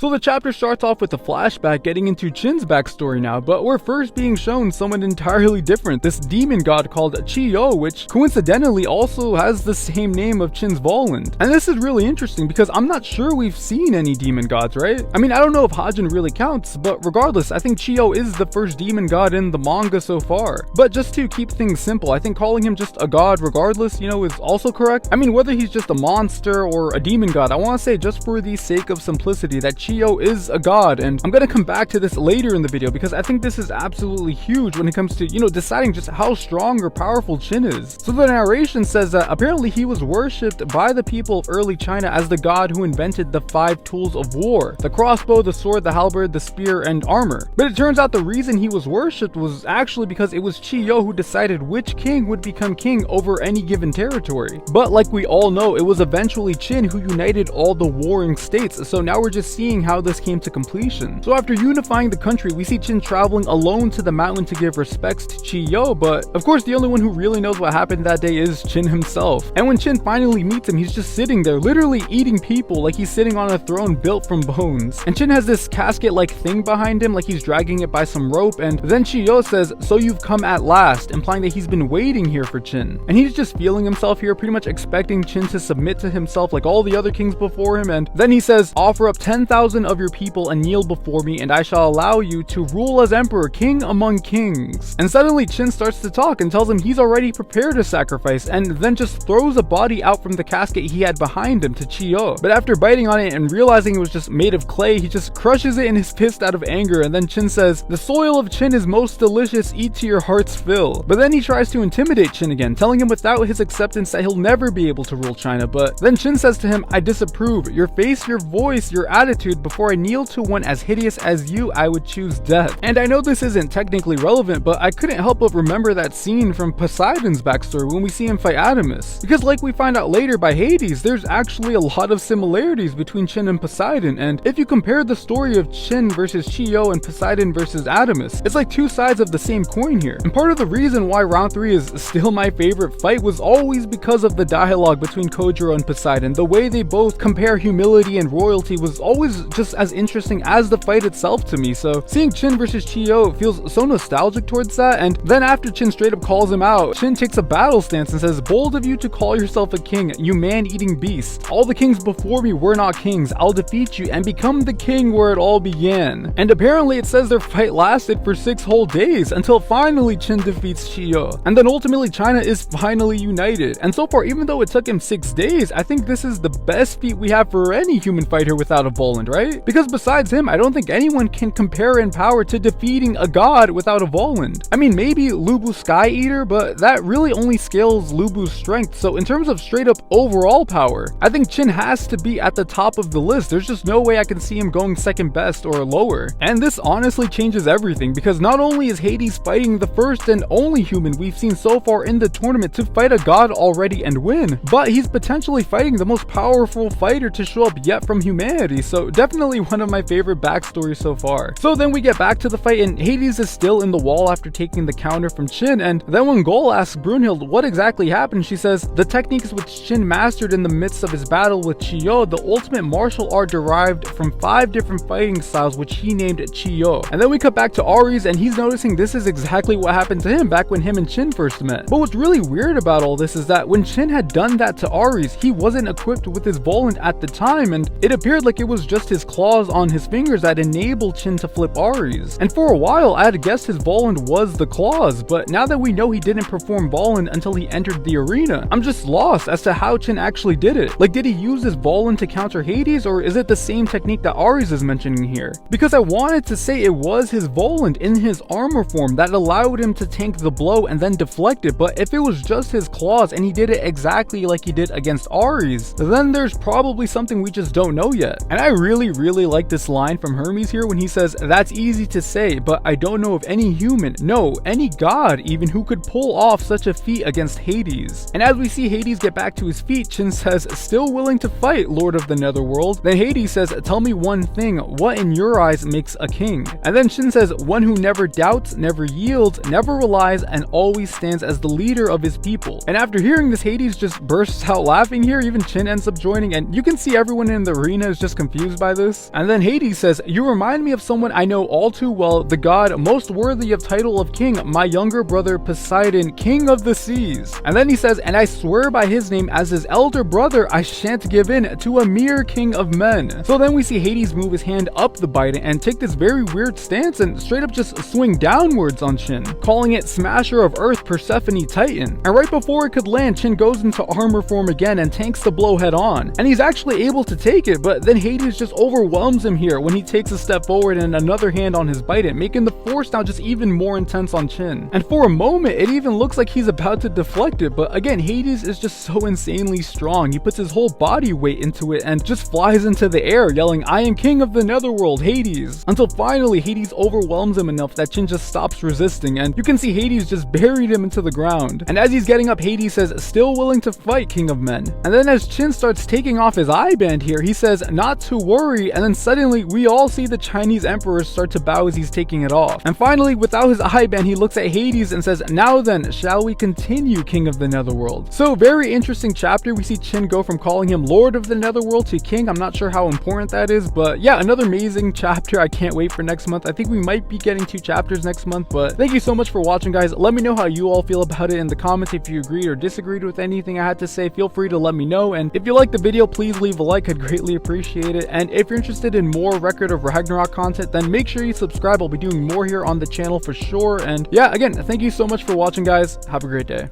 So the chapter starts off with a flashback getting into Qin's backstory now, but we're first being shown someone entirely different, this demon god called Qi-yo, which coincidentally also has the same name of Qin's Voland. And this is really interesting because I'm not sure we've seen any demon gods, right? I mean, I don't know if Hajin really counts, but regardless, I think Qi-yo is the first demon god in the manga so far. But just to keep things simple, I think calling him just a god regardless, is also correct. I mean, whether he's just a monster or a demon god, I want to say just for the sake of simplicity that Qi-yo is a god, and I'm going to come back to this later in the video because I think this is absolutely huge when it comes to, deciding just how strong or powerful Qin is. So the narration says that apparently he was worshipped by the people of early China as the god who invented the 5 tools of war: the crossbow, the sword, the halberd, the spear, and armor. But it turns out the reason he was worshipped was actually because it was Qi-yo who decided which king would become king over any given territory. But like we all know, it was eventually Qin who united all the warring states, so now we're just seeing how this came to completion. So after unifying the country, we see Qin traveling alone to the mountain to give respects to Qi-yo, but of course the only one who really knows what happened that day is Qin himself. And when Qin finally meets him, he's just sitting there, literally eating people like he's sitting on a throne built from bones. And Qin has this casket-like thing behind him, like he's dragging it by some rope, and then Qi-yo says, "So you've come at last," implying that he's been waiting here for Qin. And he's just feeling himself here, pretty much expecting Qin to submit to himself like all the other kings before him, and then he says, "Offer up 10,000 of your people and kneel before me, and I shall allow you to rule as emperor, king among kings." And suddenly Qin starts to talk and tells him he's already prepared a sacrifice, and then just throws a body out from the casket he had behind him to Qi-yo. But after biting on it and realizing it was just made of clay, he just crushes it in his fist out of anger, and then Qin says, "The soil of Qin is most delicious, eat to your heart's fill." But then he tries to intimidate Qin again, telling him without his acceptance that he'll never be able to rule China. But then Qin says to him, "I disapprove. Your face, your voice, your attitude. Before I kneel to one as hideous as you, I would choose death." And I know this isn't technically relevant, but I couldn't help but remember that scene from Poseidon's backstory when we see him fight Adamus. Because like we find out later by Hades, there's actually a lot of similarities between Qin and Poseidon, and if you compare the story of Qin versus Qi-yo and Poseidon versus Adamus, it's like two sides of the same coin here. And part of the reason why round 3 is still my favorite fight was always because of the dialogue between Kojiro and Poseidon. The way they both compare humility and royalty was always just as interesting as the fight itself to me, so seeing Qin versus Qi-yo feels so nostalgic towards that. And then after Qin straight up calls him out, Qin takes a battle stance and says, "Bold of you to call yourself a king, you man-eating beast. All the kings before me were not kings. I'll defeat you and become the king where it all began." And apparently it says their fight lasted for 6 whole days until finally Qin defeats Qi-yo. And then ultimately China is finally united. And so far, even though it took him 6 days, I think this is the best feat we have for any human fighter without a Voland, right? Because besides him, I don't think anyone can compare in power to defeating a god without a Voland. I mean, maybe Lubu Sky Eater, but that really only scales Lubu's strength. So in terms of straight up overall power, I think Qin has to be at the top of the list. There's just no way I can see him going second best or lower. And this honestly changes everything, because not only is Hades fighting the first and only human we've seen so far in the tournament to fight a god already and win, but he's potentially fighting the most powerful fighter to show up yet from humanity. So definitely one of my favorite backstories so far. So then we get back to the fight, and Hades is still in the wall after taking the counter from Qin. And then when Gol asks Brunhild what exactly happened, she says, "The techniques which Qin mastered in the midst of his battle with Qi-yo, the ultimate martial art derived from 5 different fighting styles which he named Qi-yo." And then we cut back to Ares, and he's noticing this is exactly what happened to him back when him and Qin first met. But what's really weird about all this is that when Qin had done that to Ares, he wasn't equipped with his Voland at the time, and it appeared like it was just his claws on his fingers that enabled Qin to flip Ares. And for a while, I had guessed his Voland was the claws, but now that we know he didn't perform Voland until he entered the arena, I'm just lost as to how Qin actually did it. Like, did he use his Voland to counter Hades, or is it the same technique that Ares is mentioning here? Because I wanted to say it was his Voland in his armor form that allowed him to tank the blow and then deflect it, but if it was just his claws and he did it exactly like he did against Ares, then there's probably something we just don't know yet. And I really like this line from Hermes here when he says, "That's easy to say, but I don't know of any human, no, any god even, who could pull off such a feat against Hades." And as we see Hades get back to his feet, Qin says, "Still willing to fight, Lord of the Netherworld?" Then Hades says, "Tell me one thing, what in your eyes makes a king?" And then Qin says, "One who never doubts, never yields, never relies, and always stands as the leader of his people." And after hearing this, Hades just bursts out laughing here. Even Qin ends up joining, and you can see everyone in the arena is just confused by by this? And then Hades says, you remind me of someone I know all too well, the god most worthy of title of king, my younger brother Poseidon, king of the seas. And then he says, and I swear by his name as his elder brother, I shan't give in to a mere king of men. So then we see Hades move his hand up the bite and take this very weird stance and straight up just swing downwards on Chin, calling it Smasher of Earth Persephone Titan. And right before it could land, Chin goes into armor form again and tanks the blow head on. And he's actually able to take it, but then Hades just overwhelms him here when he takes a step forward and another hand on his bite it, making the force now just even more intense on Chin. And for a moment, it even looks like he's about to deflect it, but again, Hades is just so insanely strong. He puts his whole body weight into it and just flies into the air, yelling, I am king of the netherworld, Hades, until finally Hades overwhelms him enough that Chin just stops resisting, and you can see Hades just buried him into the ground. And as he's getting up, Hades says, still willing to fight, king of men. And then as Chin starts taking off his eye band here, he says, not to worry, and then suddenly we all see the Chinese emperor start to bow as he's taking it off. And finally, without his eye band, he looks at Hades and says, now then, shall we continue, king of the netherworld? So very interesting chapter. We see Chin go from calling him lord of the netherworld to king. I'm not sure how important that is, but yeah, another amazing chapter. I can't wait for next month. I think we might be getting 2 chapters next month, but thank you so much for watching, guys. Let me know how you all feel about it in the comments. If you agreed or disagreed with anything I had to say, feel free to let me know. And if you liked the video, please leave a like. I'd greatly appreciate it. And if you're interested in more Record of Ragnarok content, then make sure you subscribe. I'll be doing more here on the channel for sure. And yeah, again, thank you so much for watching, guys. Have a great day.